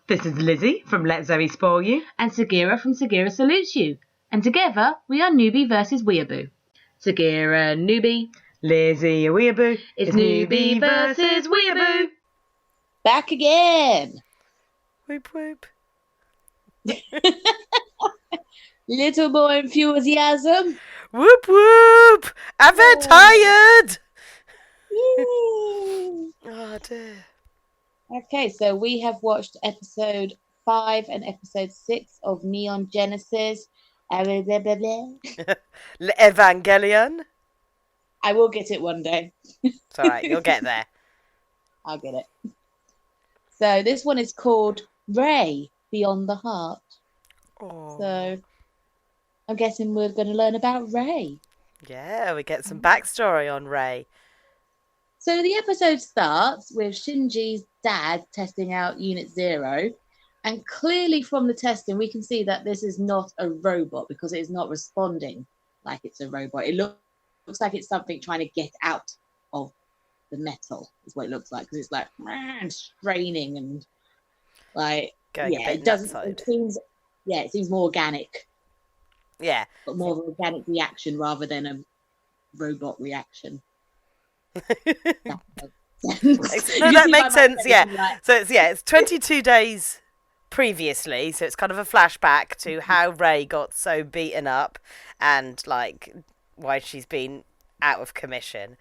This is Lizzie from Let Zoe Spoil You. And Sagira from Sagira Salutes You. And together, we are Newbie versus Weeaboo. Sagira, Newbie. Lizzie, a Weeaboo. It's Newbie versus Weeaboo. Back again. Whoop whoop. Little more enthusiasm. Whoop whoop. I'm very tired. Oh dear. Okay, so we have watched episode 5 and episode 6 of Neon Genesis Evangelion. I will get it one day. It's alright, you'll get there. I'll get it. So this one is called Rei Beyond the Heart. Oh. So I'm guessing we're going to learn about Rei. Yeah, we get some backstory on Rei. So the episode starts with Shinji's dad testing out Unit 0. And clearly from the testing, we can see that this is not a robot because it is not responding like it's a robot. It looks like it's something trying to get out of the metal is what it looks like. Because it's like straining and like, Going a bit it doesn't, nutside. it seems more organic. Yeah. But more of an organic reaction rather than a robot reaction. No, that makes sense, yeah. Like, So it's 22 days previously, so it's kind of a flashback to how Rei got so beaten up and like why she's been out of commission.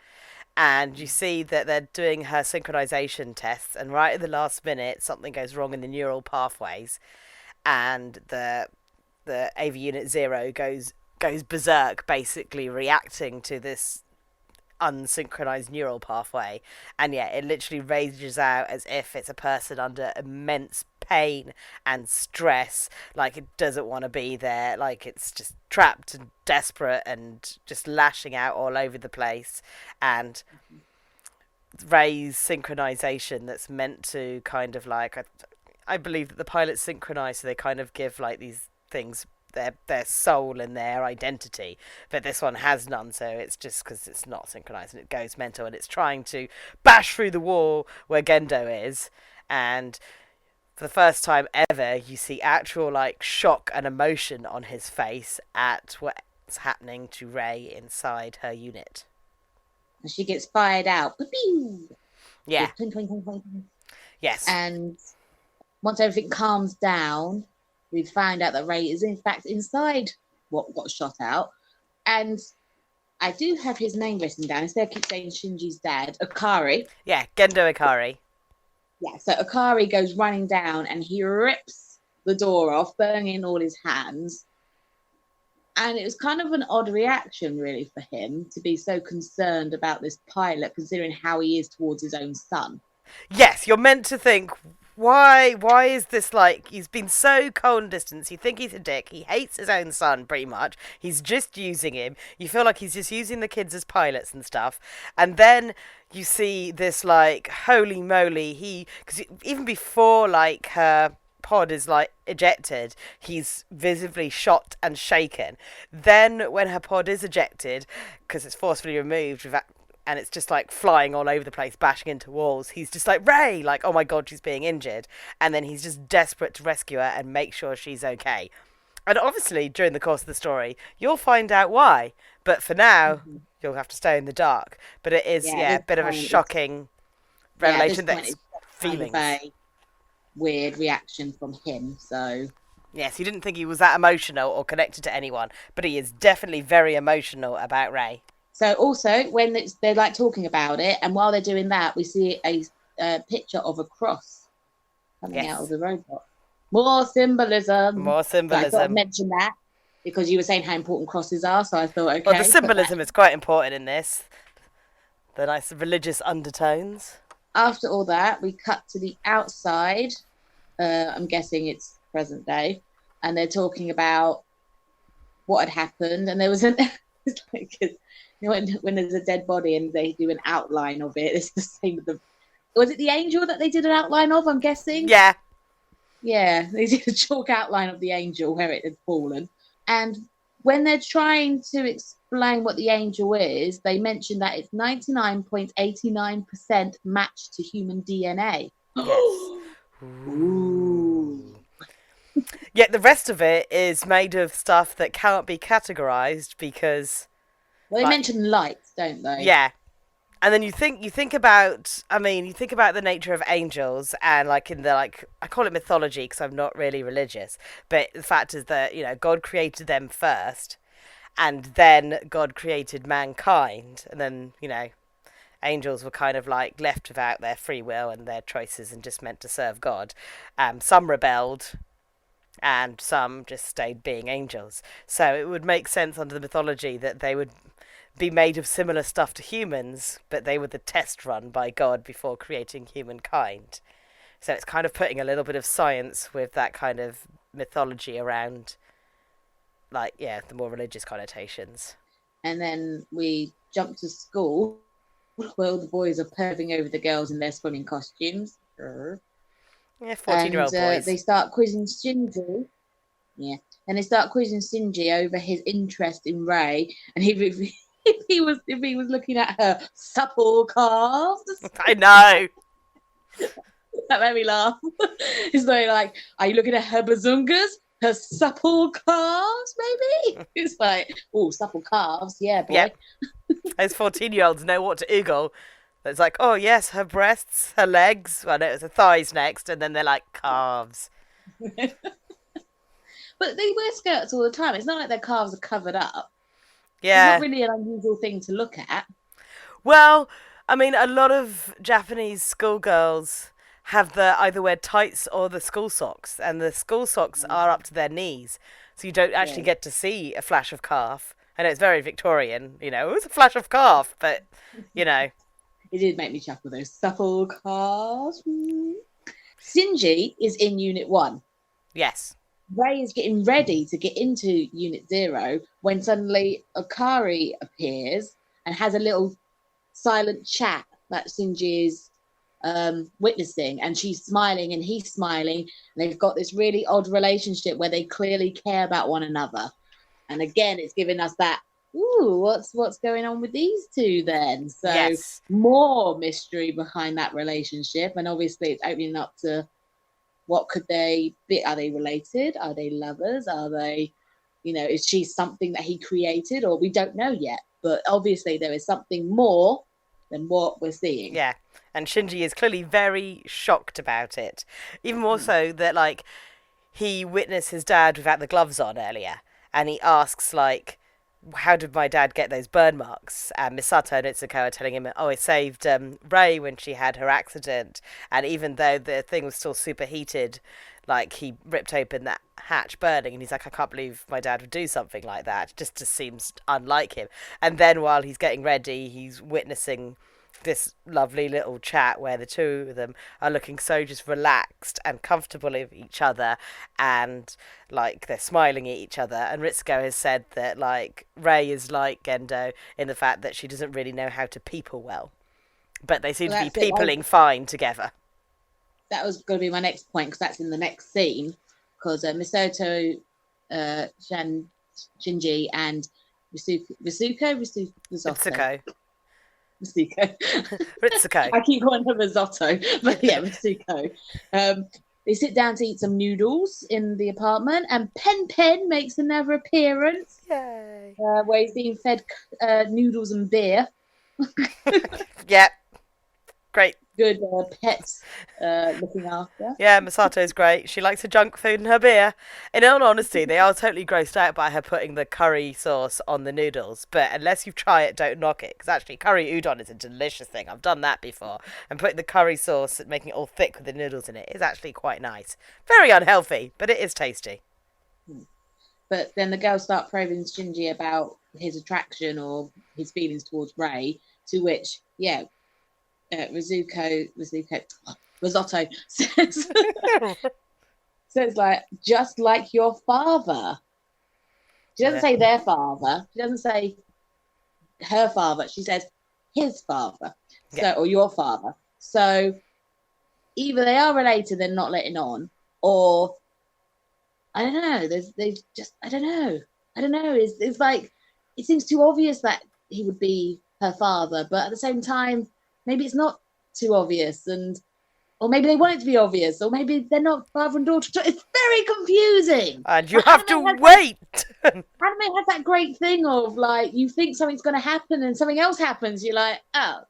And you see that they're doing her synchronization tests, and right at the last minute something goes wrong in the neural pathways, and the AV Unit 0 goes berserk, basically reacting to this unsynchronized neural pathway, and it literally rages out as if it's a person under immense pain and stress, like it doesn't want to be there, like it's just trapped and desperate and just lashing out all over the place. And Rei's synchronization that's meant to kind of like, I believe that the pilots synchronize, so they kind of give like these things their soul and their identity, but this one has none, so it's just because it's not synchronized and it goes mental, and it's trying to bash through the wall where Gendo is. And for the first time ever, you see actual like shock and emotion on his face at what's happening to Rei inside her unit. and she gets fired out. Pew-pew! Yeah. Clink, clink, clink, clink. Yes. And once everything calms down, we find out that Rei is in fact inside what got shot out. And I do have his name written down. Instead, I keep saying Shinji's dad, Ikari. Yeah, Gendo Ikari. Yeah, so Ikari goes running down and he rips the door off, burning all his hands. And it was kind of an odd reaction, really, for him to be so concerned about this pilot, considering how he is towards his own son. Yes, you're meant to think, why is this like, he's been so cold and distant, you think he's a dick, he hates his own son, pretty much, he's just using him, you feel like he's just using the kids as pilots and stuff, and then you see this, like, holy moly, because even before, like, her pod is, like, ejected, he's visibly shot and shaken. Then, when her pod is ejected, because it's forcefully removed, and it's just like flying all over the place, bashing into walls, he's just like, Rei, like, oh my god, she's being injured. And then he's just desperate to rescue her and make sure she's okay. And obviously, during the course of the story, you'll find out why. But for now, you'll have to stay in the dark. But it is, a bit of a shocking revelation that it's feelings. Kind of a weird reaction from him, so... Yes, you didn't think he was that emotional or connected to anyone, but he is definitely very emotional about Rei. So also, when they're like talking about it, and while they're doing that, we see a picture of a cross coming out of the robot. More symbolism. More symbolism. So I thought I'd mention that because you were saying how important crosses are, so I thought, okay. Well, the symbolism is quite important in this. The nice religious undertones. After all that, we cut to the outside. I'm guessing it's present day. And they're talking about what had happened. And there was it's like... when there's a dead body and they do an outline of it, it's the same with was it the angel that they did an outline of, I'm guessing? Yeah, they did a chalk outline of the angel where it had fallen. And when they're trying to explain what the angel is, they mention that it's 99.89% matched to human DNA. yes. Ooh. Yet the rest of it is made of stuff that cannot be categorized because, Well, they like, mention light, don't they? yeah. And then you think about, I mean, you think about the nature of angels, and like in the, like, I call it mythology because I'm not really religious, but the fact is that, God created them first, and then God created mankind, and then, angels were kind of like left without their free will and their choices and just meant to serve God. Some rebelled, and some just stayed being angels. So it would make sense under the mythology that they would be made of similar stuff to humans, but they were the test run by God before creating humankind. So it's kind of putting a little bit of science with that kind of mythology around, like, yeah, the more religious connotations. And then we jump to school where all the boys are perving over the girls in their swimming costumes. Yeah, 14-year-old boys. They start quizzing Shinji. Yeah. And they start quizzing Shinji over his interest in Rei. And if he was looking at her supple calves. I know. That made me laugh. It's like, are you looking at her bazungas? Her supple calves, maybe? It's like, oh, supple calves, yeah, boy. Yep. Those 14-year-olds know what to oogle. It's like, oh yes, her breasts, her legs. Well, no, it's her thighs next, and then they're like calves. But they wear skirts all the time. It's not like their calves are covered up. Yeah. It's not really an unusual thing to look at. Well, I mean, a lot of Japanese schoolgirls have either wear tights or the school socks, and the school socks are up to their knees, so you don't actually get to see a flash of calf. I know it's very Victorian, it was a flash of calf, but, It did make me chuckle, those supple calves. Shinji is in Unit 1. Yes. Rei is getting ready to get into Unit 0 when suddenly Ikari appears and has a little silent chat that Shinji is witnessing, and she's smiling and he's smiling, and they've got this really odd relationship where they clearly care about one another. And again, it's giving us that, ooh, what's going on with these two then? So yes. More mystery behind that relationship, and obviously it's opening up to what could they be? Are they related? Are they lovers? Are they, is she something that he created? Or we don't know yet, but obviously there is something more than what we're seeing. Yeah, and Shinji is clearly very shocked about it. Even more so that, like, he witnessed his dad without the gloves on earlier, and he asks, like, how did my dad get those burn marks? And Misato and Itsuko are telling him, oh, he saved Rei when she had her accident, and even though the thing was still superheated, like, he ripped open that hatch burning, and he's like, I can't believe my dad would do something like that. It just seems unlike him. And then while he's getting ready, he's witnessing this lovely little chat where the two of them are looking so just relaxed and comfortable with each other, and like they're smiling at each other. And Ritsuko has said that, like, Rei is like Gendo in the fact that she doesn't really know how to people well, but they seem to be peopling fine together. That was going to be my next point, because that's in the next scene, because Misato, Shinji and Ritsuko. I keep calling her risotto, but yeah, Ritsuko. They sit down to eat some noodles in the apartment, and Pen makes another appearance. Yay! Where he's being fed noodles and beer. Yep. Great. Good pets looking after. Yeah, Misato's great. She likes her junk food and her beer. In all honesty, they are totally grossed out by her putting the curry sauce on the noodles. But unless you try it, don't knock it. Because actually, curry udon is a delicious thing. I've done that before. And putting the curry sauce, making it all thick with the noodles in it, is actually quite nice. Very unhealthy, but it is tasty. But then the girls start probing Shinji about his attraction or his feelings towards Rei, to which, Risotto says like, just like your father. She doesn't say their father. She doesn't say her father. She says his father. So, or your father. So either they are related, they're not letting on, or I don't know. I don't know. It's like, it seems too obvious that he would be her father, but at the same time, maybe it's not too obvious. And Or maybe they want it to be obvious, or maybe they're not father and daughter. It's very confusing. And you Like, have to wait. Anime has that great thing of like you think something's going to happen and something else happens. You're like, oh,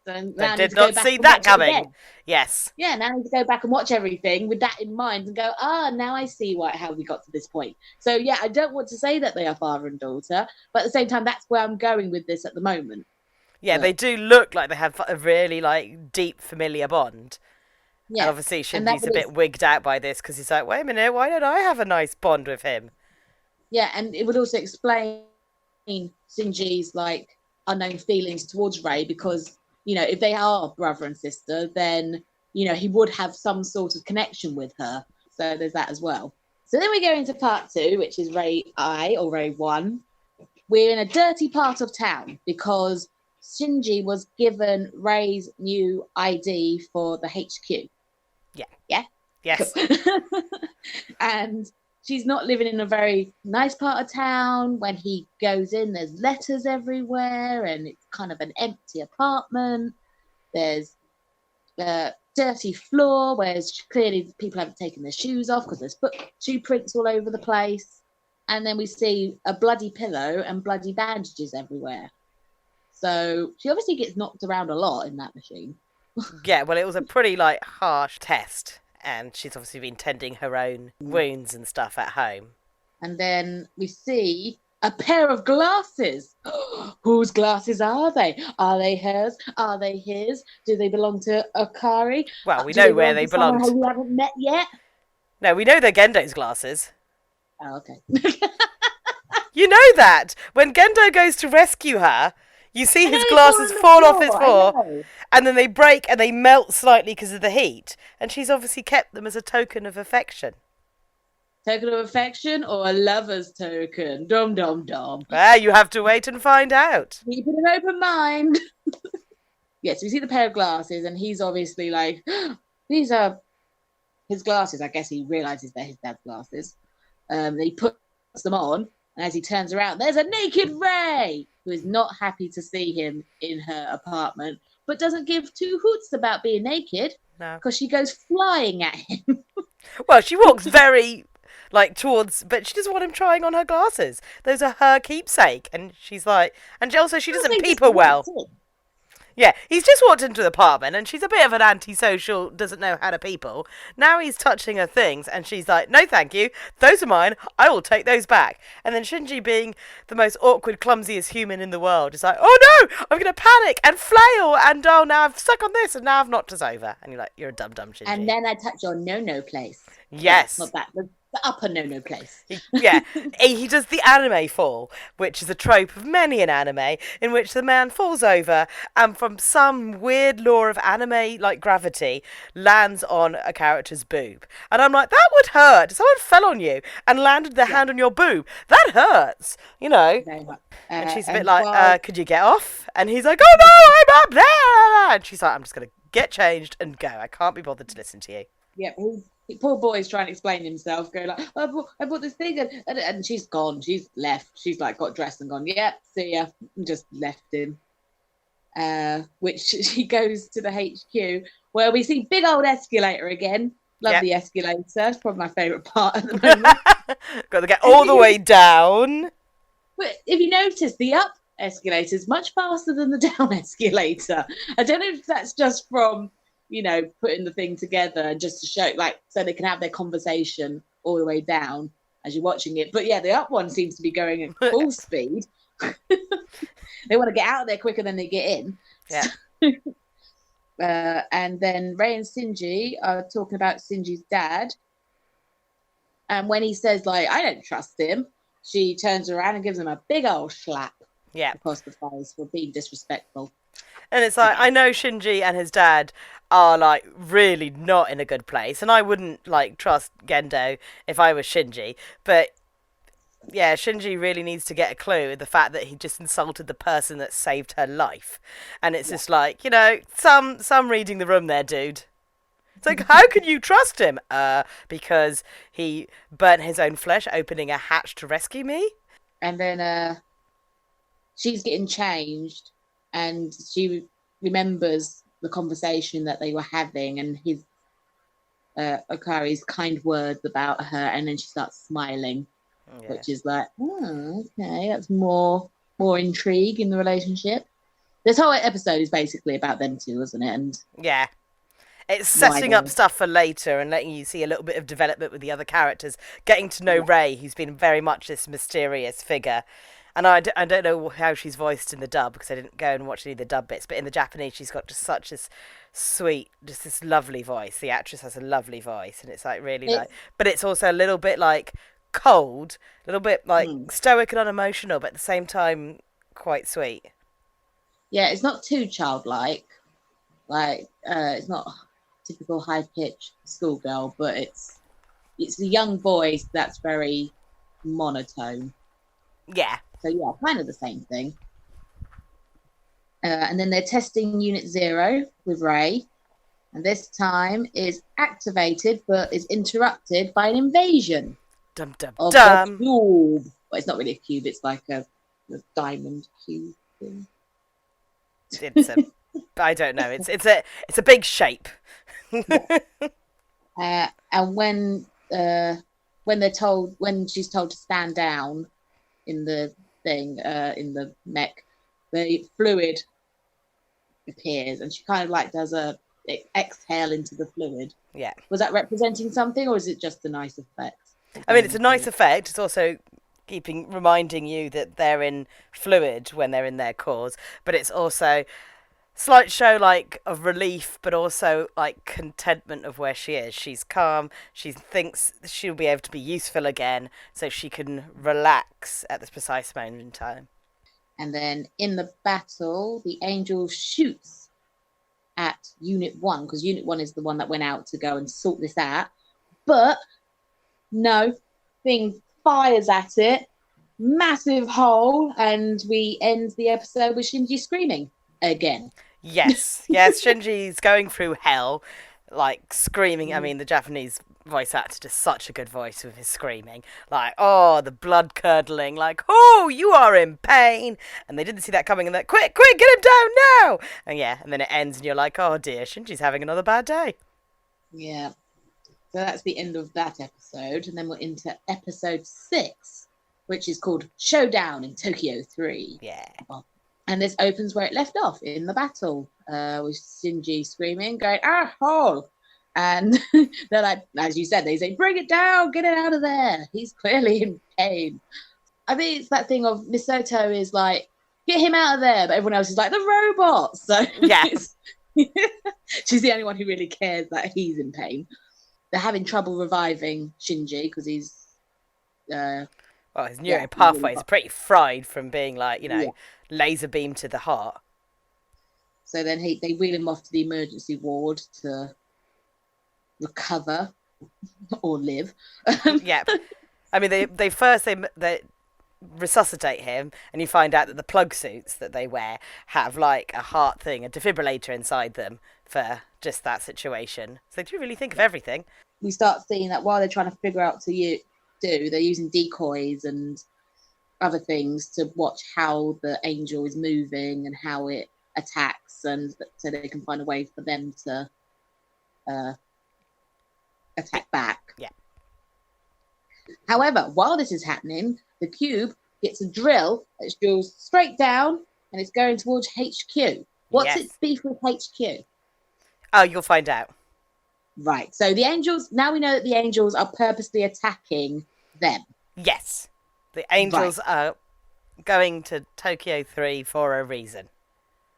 so now I did not see that coming. Yes. Yeah, now I need to go back and watch everything with that in mind and go, now I see how we got to this point. So yeah, I don't want to say that they are father and daughter, but at the same time, that's where I'm going with this at the moment. Yeah, they do look like they have a really like deep familiar bond. Yeah. And obviously Shinji's a bit wigged out by this because he's like, wait a minute, why don't I have a nice bond with him? Yeah, and it would also explain Shinji's like unknown feelings towards Rei because, if they are brother and sister, then, he would have some sort of connection with her. So there's that as well. So then we go into part 2, which is Rei I or Rei 1. We're in a dirty part of town because Shinji was given Rei's new ID for the HQ. Yeah? Yes. And she's not living in a very nice part of town. When he goes in, there's letters everywhere and it's kind of an empty apartment. There's a dirty floor where clearly people haven't taken their shoes off because there's shoe prints all over the place. And then we see a bloody pillow and bloody bandages everywhere. So she obviously gets knocked around a lot in that machine. Yeah, well, it was a pretty like harsh test, and she's obviously been tending her own wounds and stuff at home. And then we see a pair of glasses. Whose glasses are they? Are they hers? Are they his? Do they belong to Ikari? Well, we know where they belong. Who we haven't met yet. No, we know they're Gendo's glasses. Oh, okay. You know that when Gendo goes to rescue her, you see his glasses fall off his floor, and then they break and they melt slightly because of the heat. And she's obviously kept them as a token of affection. Token of affection or a lover's token? Dum dum dum. You have to wait and find out. Keep an open mind. Yes, we see the pair of glasses, and he's obviously like, these are his glasses. I guess he realizes they're his dad's glasses. He puts them on, and as he turns around, there's a naked Rei who is not happy to see him in her apartment, but doesn't give two hoots about being naked. No, because she goes flying at him. Well, she walks very towards, but she doesn't want him trying on her glasses. Those are her keepsake, and she's like, and also she doesn't peep her well. Yeah, he's just walked into the apartment and she's a bit of an antisocial, doesn't know how to people. Now he's touching her things and she's like, no thank you, those are mine, I will take those back. And then Shinji, being the most awkward, clumsiest human in the world, is like, oh no, I'm going to panic and flail and oh now I've stuck on this and now I've knocked us over. And you're like, you're a dumb Shinji. And then I touch your no-no place. Yes. Not that, the upper no-no place. He does the anime fall, which is a trope of many an anime, in which the man falls over and from some weird law of anime, like gravity, lands on a character's boob. And I'm like, that would hurt. Someone fell on you and landed their hand on your boob. That hurts, you know. And she's a bit like, could you get off? And he's like, oh no, I'm up there. And she's like, I'm just going to get changed and go. I can't be bothered to listen to you. Yep, poor boy's trying to explain himself, going like, I bought this thing, and she's gone. She's left. She's like got dressed and gone. Yep, see ya, and just left him. Which she goes to the HQ where we see big old escalator again. Love the escalator. It's probably my favourite part at the moment. Got to get all the way down. But if you notice, the up escalator is much faster than the down escalator. I don't know if that's just from, you know, putting the thing together just to show, like, so they can have their conversation all the way down as you're watching it. But yeah, the up one seems to be going at full speed. They want to get out of there quicker than they get in. Yeah. And then Rei and Shinji are talking about Shinji's dad. And when he says, like, I don't trust him, she turns around and gives him a big old slap across the face for being disrespectful. And it's like, I know Shinji and his dad are, like, really not in a good place. And I wouldn't, like, trust Gendo if I was Shinji. But, yeah, Shinji really needs to get a clue in the fact that he just insulted the person that saved her life. And it's just like, you know, some reading the room there, dude. It's like, how can you trust him? Because he burnt his own flesh opening a hatch to rescue me? And then she's getting changed. And she remembers the conversation that they were having, and Ikari's kind words about her, and then she starts smiling, which is like, oh, okay, that's more intrigue in the relationship. This whole episode is basically about them two, isn't it? And yeah. It's setting up stuff for later and letting you see a little bit of development with the other characters, getting to know Rei, who's been very much this mysterious figure. And I don't know how she's voiced in the dub, because I didn't go and watch any of the dub bits, but in the Japanese she's got just such this sweet, just this lovely voice. The actress has a lovely voice, and it's like really like, but it's also a little bit like cold, a little bit like stoic and unemotional, but at the same time quite sweet. Yeah, it's not too childlike. Like, it's not typical high-pitched schoolgirl, but it's a young voice that's very monotone. Yeah. So yeah, kind of the same thing. And then they're testing Unit 0 with Rei, and this time is activated but is interrupted by an invasion Dum dum of dum. the cube. Well, it's not really a cube; it's like a diamond cube thing. It's a, I don't know. It's a big shape. And when she's told to stand down in the thing, in the mech, the fluid appears, and she kind of like does a exhale into the fluid. Yeah. Was that representing something, or is it just a nice effect? I mean, it's a nice effect. It's also reminding you that they're in fluid when they're in their cores, but it's also slight show like of relief, but also like contentment of where she is. She's calm. She thinks she'll be able to be useful again, so she can relax at this precise moment in time. And then in the battle, the angel shoots at Unit 1, because Unit 1 is the one that went out to go and sort this out. But no, thing fires at it, massive hole, and we end the episode with Shinji screaming again. Yes, Shinji's going through hell, like screaming. I mean, the Japanese voice actor does such a good voice with his screaming. Like, oh, the blood curdling, like, oh, you are in pain. And they didn't see that coming, and they're, quick, get him down now. And yeah, and then it ends, and you're like, oh dear, Shinji's having another bad day. Yeah. So that's the end of that episode. And then we're into episode 6, which is called Showdown in Tokyo 3. Yeah. And this opens where it left off, in the battle, with Shinji screaming, going, ah, hole. And they're like, as you said, they say, bring it down, get it out of there. He's clearly in pain. I think it's that thing of Misoto is like, get him out of there. But everyone else is like, the robot. So yeah. She's the only one who really cares that he's in pain. They're having trouble reviving Shinji because he's... well, his neural pathway is pretty fried from being like, laser beam to the heart. So then they wheel him off to the emergency ward to recover or live. Yeah. I mean, they first resuscitate him, and you find out that the plug suits that they wear have like a heart thing, a defibrillator inside them for just that situation. So they do really think of everything. We start seeing that while they're trying to figure out they're using decoys and other things to watch how the angel is moving and how it attacks, and so they can find a way for them to attack back. Yeah. However, while this is happening, the cube gets a drill that drills straight down, and it's going towards HQ. What's its beef with HQ? Oh, you'll find out. Right. So the angels, now we know that the angels are purposely attacking them. Yes. The angels are going to Tokyo 3 for a reason.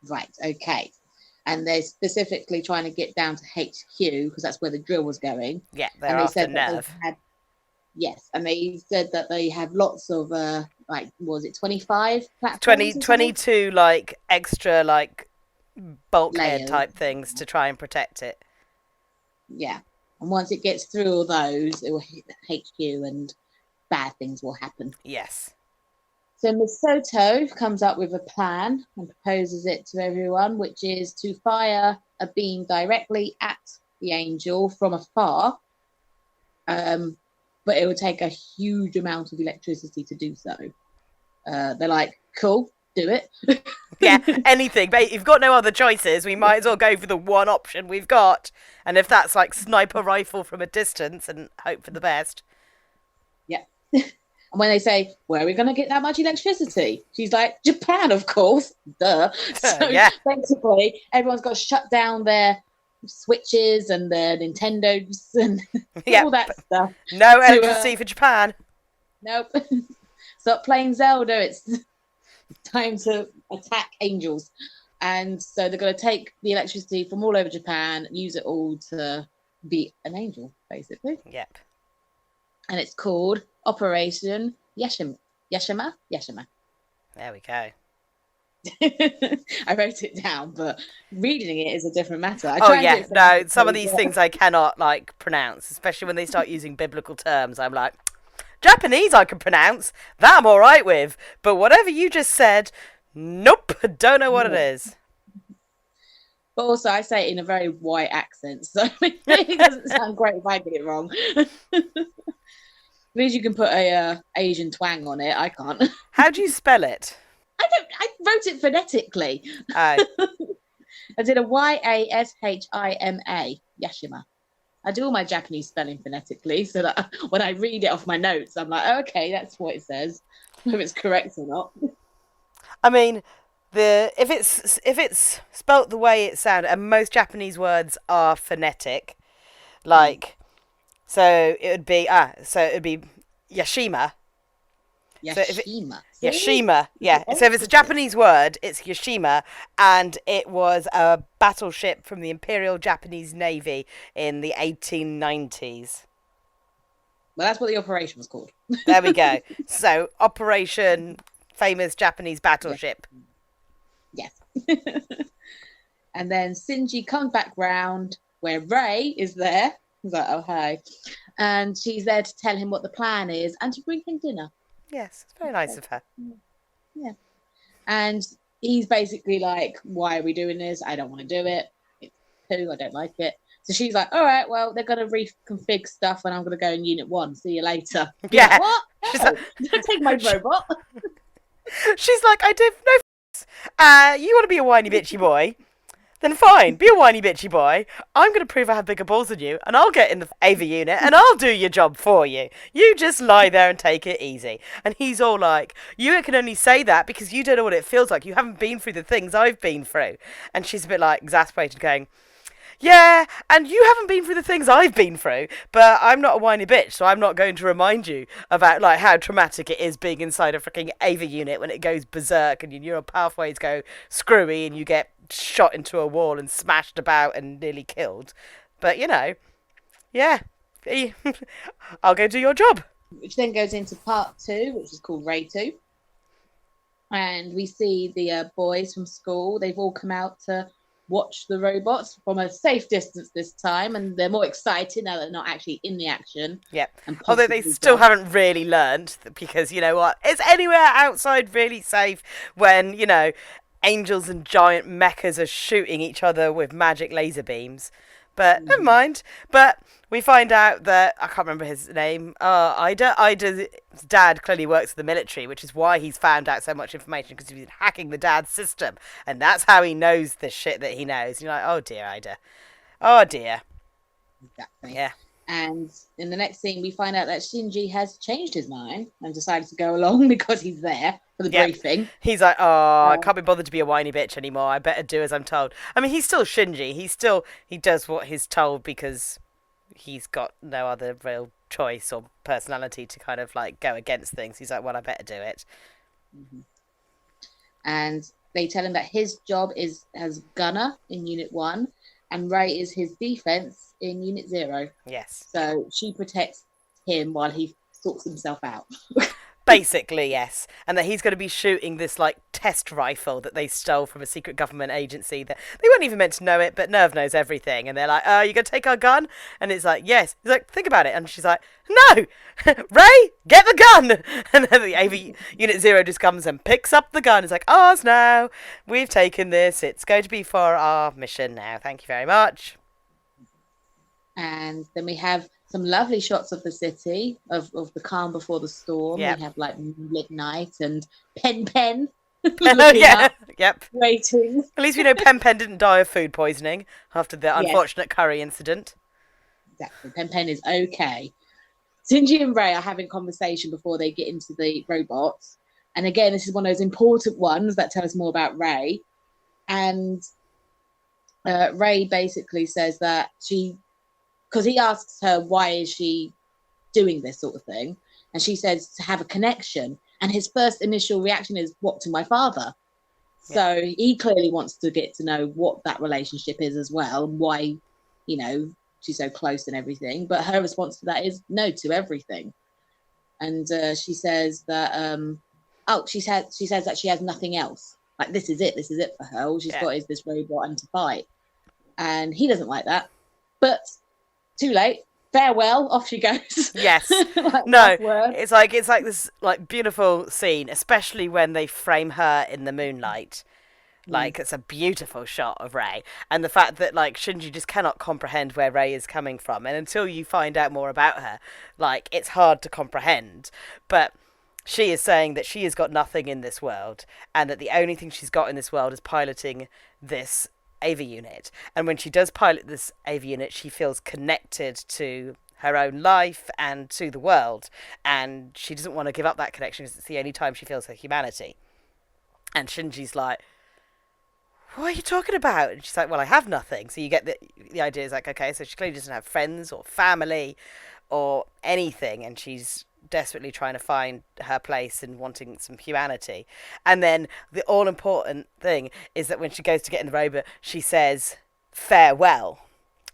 Right. Okay. And they're specifically trying to get down to HQ because that's where the drill was going. Yeah, they're after Nerve. Yes, and they said that they have lots of, was it 25 platforms? 22, like, extra, like, bulkhead type things to try and protect it. Yeah, and once it gets through all those, it will hit HQ and bad things will happen. Yes. So Misoto comes up with a plan and proposes it to everyone, which is to fire a beam directly at the angel from afar. But it would take a huge amount of electricity to do so. They're like, cool, do it. Yeah, anything. But if you've got no other choices, we might as well go for the one option we've got. And if that's like sniper rifle from a distance and hope for the best. Yeah. And when they say, where are we going to get that much electricity? She's like, Japan, of course. Duh. So Yeah. basically, everyone's got to shut down their Switches and their Nintendos and all that stuff. No electricity for Japan. Nope. Stop playing Zelda. It's time to attack angels. And so they're going to take the electricity from all over Japan, use it all to beat an angel, basically. Yep. And it's called Operation Yashima. There we go. I wrote it down, but reading it is a different matter. Some of these things I cannot like pronounce, especially when they start using biblical terms. I'm like, Japanese I can pronounce, that I'm all right with, but whatever you just said, nope, don't know what it is. But also I say it in a very white accent, so it really doesn't sound great if I get it wrong. At least you can put a Asian twang on it. I can't. How do you spell it? I wrote it phonetically. Oh. I did a Yashima. Yashima. I do all my Japanese spelling phonetically, so that when I read it off my notes, I'm like, okay, that's what it says. Whether it's correct or not. I mean, if it's spelt the way it sounded, and most Japanese words are phonetic, like, so it would be Yashima. Yashima. Yashima, yeah. So if it's a Japanese word, it's Yashima, and it was a battleship from the Imperial Japanese Navy in the 1890s. Well, that's what the operation was called. There we go. So, Operation Famous Japanese Battleship. Yes. And then Shinji comes back round where Rei is there. He's like, oh, hi. And she's there to tell him what the plan is and to bring him dinner. Yes, it's very nice of her. Yeah. And he's basically like, why are we doing this? I don't want to do it. It's poo. I don't like it. So she's like, all right, well, they're going to reconfig stuff and I'm going to go in Unit 1. See you later. Yeah. Like, what? She's No, like, don't take my robot. She's like, I do no you want to be a whiny bitchy boy? Then fine, be a whiny bitchy boy. I'm going to prove I have bigger balls than you, and I'll get in the AV unit, and I'll do your job for you. You just lie there and take it easy. And he's all like, you can only say that because you don't know what it feels like. You haven't been through the things I've been through. And she's a bit like exasperated going, yeah, and you haven't been through the things I've been through, but I'm not a whiny bitch, so I'm not going to remind you about like how traumatic it is being inside a freaking AVA unit when it goes berserk and your neural pathways go screwy and you get shot into a wall and smashed about and nearly killed. But you know, yeah, I'll go do your job. Which then goes into part 2, which is called Rei 2. And we see the boys from school. They've all come out to watch the robots from a safe distance this time, and they're more excited now they're not actually in the action. Yep. Although they still haven't really learned, because you know what? Is anywhere outside really safe when, you know, angels and giant mechas are shooting each other with magic laser beams? But never mind. But we find out that, I can't remember his name, Ida's dad clearly works for the military, which is why he's found out so much information, because he's been hacking the dad's system. And that's how he knows the shit that he knows. You're like, oh dear, Ida. Oh dear. Exactly. Yeah. And in the next scene, we find out that Shinji has changed his mind and decided to go along because he's there for the briefing. He's like, I can't be bothered to be a whiny bitch anymore. I better do as I'm told. I mean, he's still Shinji. He does what he's told because he's got no other real choice or personality to kind of like go against things. He's like, well, I better do it. Mm-hmm. And they tell him that his job is as gunner in Unit 1 and Rei is his defense in Unit 0. Yes. So she protects him while he sorts himself out. Basically, yes. And that he's going to be shooting this, like, test rifle that they stole from a secret government agency that they weren't even meant to know it, but Nerve knows everything. And they're like, you going to take our gun? And it's like, yes. He's like, think about it. And she's like, no! Rei, get the gun! And then the AV Unit 0 just comes and picks up the gun. It's like, ours now. We've taken this. It's going to be for our mission now. Thank you very much. And then we have some lovely shots of the city, of the calm before the storm. Yep. We have like midnight and Pen. looking Yeah. up, Yep. waiting. At least we know Pen Pen didn't die of food poisoning after the Yes. unfortunate curry incident. Exactly. Pen Pen is okay. Shinji and Rei are having conversation before they get into the robots. And again, this is one of those important ones that tell us more about Rei. And Rei basically says that because he asks her, why is she doing this sort of thing? And she says to have a connection. And his first initial reaction is, what, to my father? Yeah. So he clearly wants to get to know what that relationship is as well, and why, she's so close and everything. But her response to that is no to everything. And she says that, she says that she has nothing else. Like, this is it for her. All she's got is this robot and to fight. And he doesn't like that. But too late. Farewell, off she goes. Yes. No, it's like this like beautiful scene, especially when they frame her in the moonlight. Like, it's a beautiful shot of Rei, and the fact that like Shinji just cannot comprehend where Rei is coming from, and until you find out more about her, like, it's hard to comprehend. But she is saying that she has got nothing in this world, and that the only thing she's got in this world is piloting this AV unit. And when she does pilot this AV unit, she feels connected to her own life and to the world, and she doesn't want to give up that connection because it's the only time she feels her humanity. And Shinji's like, what are you talking about? And she's like, well, I have nothing. So you get the idea is like, okay, so she clearly doesn't have friends or family or anything, and she's desperately trying to find her place and wanting some humanity. And then the all-important thing is that when she goes to get in the robot, she says farewell.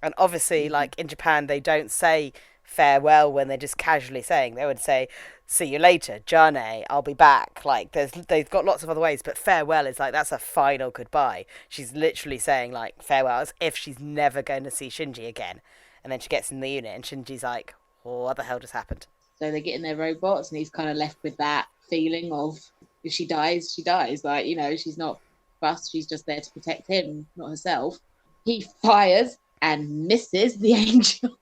And obviously, like, in Japan, they don't say farewell when they're just casually saying. They would say, see you later, Jane, I'll be back. Like, they've got lots of other ways, but farewell is like, that's a final goodbye. She's literally saying, like, farewell as if she's never going to see Shinji again. And then she gets in the unit, and Shinji's like, oh, what the hell just happened? So they get in their robots, and he's kind of left with that feeling of, if she dies, she dies. Like, she's not fussed, she's just there to protect him, not herself. He fires and misses the angel.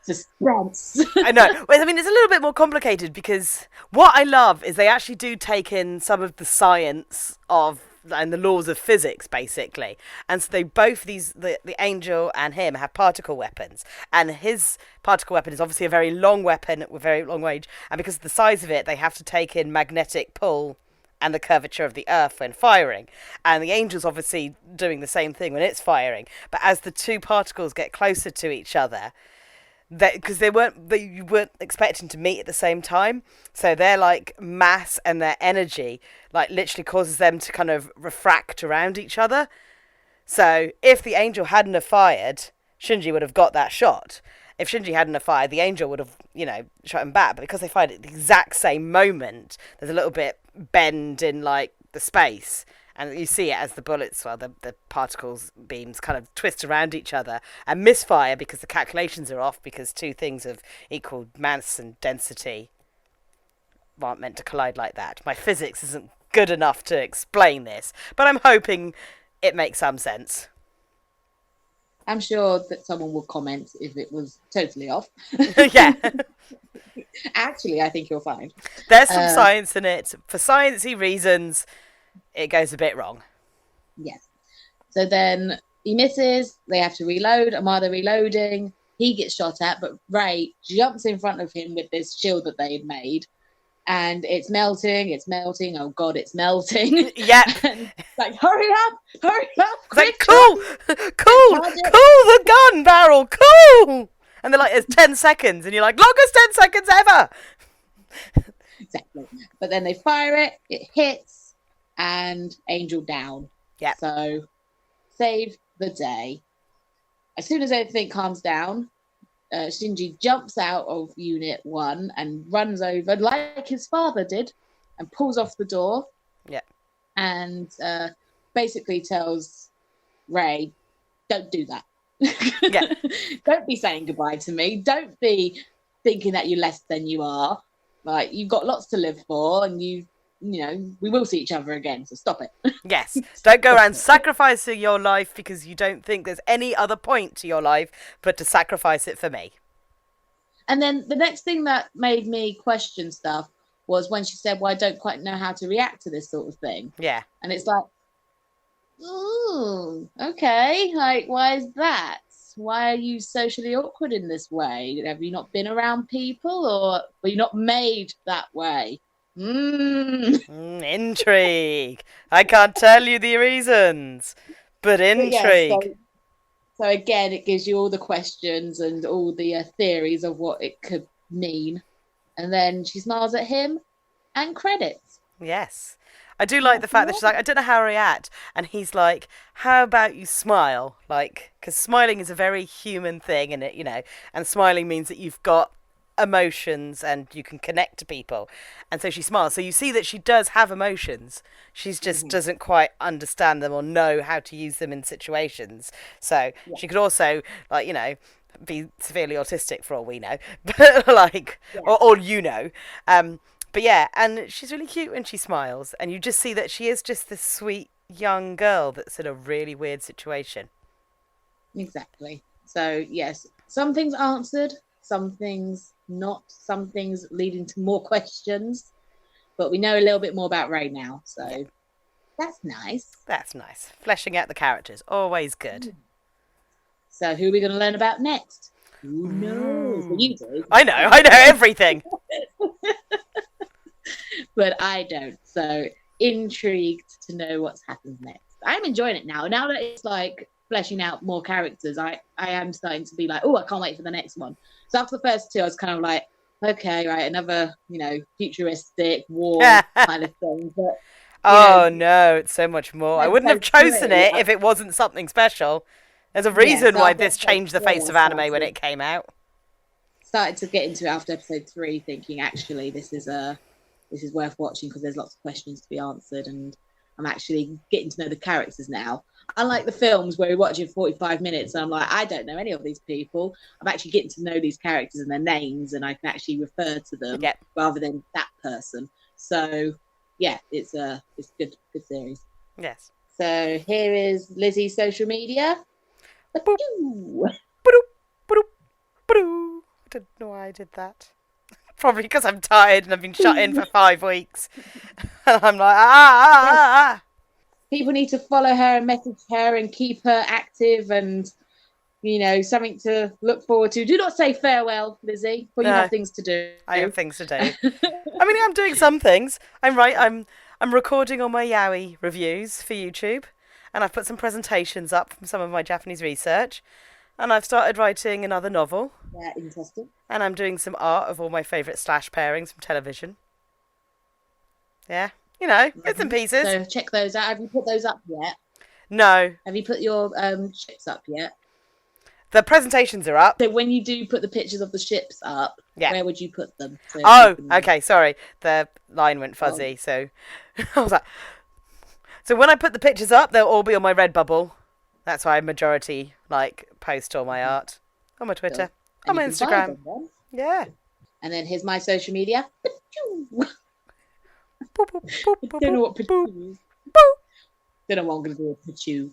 Suspense. I know. Well, I mean, it's a little bit more complicated because what I love is they actually do take in some of the science of and the laws of physics, basically. And so they both, the angel and him, have particle weapons. And his particle weapon is obviously a very long weapon with very long range. And because of the size of it, they have to take in magnetic pull and the curvature of the earth when firing. And the angel's obviously doing the same thing when it's firing. But as the two particles get closer to each other, because you weren't expecting to meet at the same time, so their like mass and their energy like literally causes them to kind of refract around each other. So if the angel hadn't have fired, Shinji would have got that shot. If Shinji hadn't have fired, the angel would have, shot him back. But because they fired at the exact same moment, there's a little bit bend in like the space. And you see it as the bullets, the particles, beams kind of twist around each other and misfire because the calculations are off, because two things of equal mass and density aren't meant to collide like that. My physics isn't good enough to explain this, but I'm hoping it makes some sense. I'm sure that someone will comment if it was totally off. Yeah. Actually, I think you're fine. There's some science in it. For sciencey reasons, it goes a bit wrong. Yes. So then he misses, they have to reload, and while they're reloading, he gets shot at, but Rei jumps in front of him with this shield that they had made, and it's melting, oh god, it's melting. Yeah. Like, hurry up, quick. Like, cool the gun barrel, cool! And they're like, it's 10 seconds, and you're like, longest 10 seconds ever! Exactly. But then they fire it hits, and Angel down. Yeah. So, save the day. As soon as everything calms down, Shinji jumps out of Unit 1 and runs over, like his father did, and pulls off the door. Yeah. And basically tells Rei, don't do that. Yeah. Don't be saying goodbye to me. Don't be thinking that you're less than you are. Like, you've got lots to live for, and we will see each other again, so stop it. Yes. Don't go around sacrificing your life because you don't think there's any other point to your life but to sacrifice it for me. And then the next thing that made me question stuff was when she said, well, I don't quite know how to react to this sort of thing. Yeah. And it's like, ooh, okay. Like, why is that? Why are you socially awkward in this way? Have you not been around people, or were you not made that way? Intrigue. I can't tell you the reasons, but Yes, intrigue. so again, it gives you all the questions and all the theories of what it could mean. And then she smiles at him and credits. Yes. I do like the fact that she's like, I don't know how to react. And he's like, how about you smile? Like, because smiling is a very human thing, and and smiling means that you've got emotions and you can connect to people. And so she smiles. So you see that she does have emotions. She just doesn't quite understand them or know how to use them in situations. So she could also, be severely autistic for all we know. But or but yeah, and she's really cute when she smiles, and you just see that she is just this sweet young girl that's in a really weird situation. Exactly. So yes, some things answered, some things not, some things leading to more questions, but we know a little bit more about Rei now, so that's nice. That's nice. Fleshing out the characters, always good. So who are we going to learn about next? Who knows? Well, you do. I know everything. But I don't, so intrigued to know what's happened next. I'm enjoying it now that it's like fleshing out more characters. I am starting to be like, oh, I can't wait for the next one. So after the first two, I was kind of like, okay, right, another futuristic war kind of thing. But no, it's so much more. I wouldn't have chosen it if it wasn't something special. There's a reason why this changed the face of anime when it came out. Started to get into it after episode 3, thinking actually this is worth watching because there's lots of questions to be answered, and I'm actually getting to know the characters now. Unlike the films where we watch it 45 minutes and I'm like, I don't know any of these people. I'm actually getting to know these characters and their names, and I can actually refer to them rather than that person. So yeah, it's good series. Yes. So here is Lizzie's social media. I don't know why I did that. Probably because I'm tired and I've been shut in for 5 weeks. And I'm like, People need to follow her and message her and keep her active and, something to look forward to. Do not say farewell, Lizzie, for you have things to do. I have things to do. I mean, I'm doing some things. I'm recording all my yaoi reviews for YouTube, and I've put some presentations up from some of my Japanese research, and I've started writing another novel. Yeah, interesting. And I'm doing some art of all my favourite slash pairings from television. Yeah, bits and pieces. So check those out. Have you put those up yet? No. Have you put your ships up yet? The presentations are up. So when you do put the pictures of the ships up, where would you put them? So okay, sorry. The line went fuzzy, so I was like... So when I put the pictures up, they'll all be on my Redbubble. That's why I majority, post all my art. On my Twitter. On my Instagram. Yeah. And then here's my social media. Don't know what Pichu is. Don't know what I'm going to do with Pichu.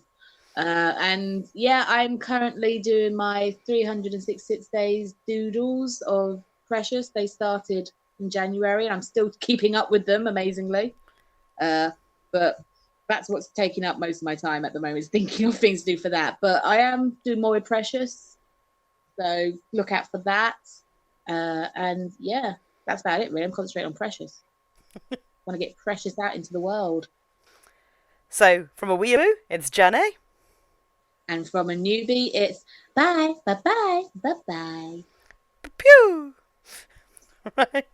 And yeah, I'm currently doing my 366 days doodles of Precious. They started in January, and I'm still keeping up with them, amazingly. But that's what's taking up most of my time at the moment, is thinking of things to do for that. But I am doing more with Precious, so look out for that. And yeah, that's about it, really. I'm concentrating on Precious. Want to get Precious out into the world. So from a weeaboo, it's Jenny. And from a newbie, it's bye, bye, bye, bye, bye. Pew. Right.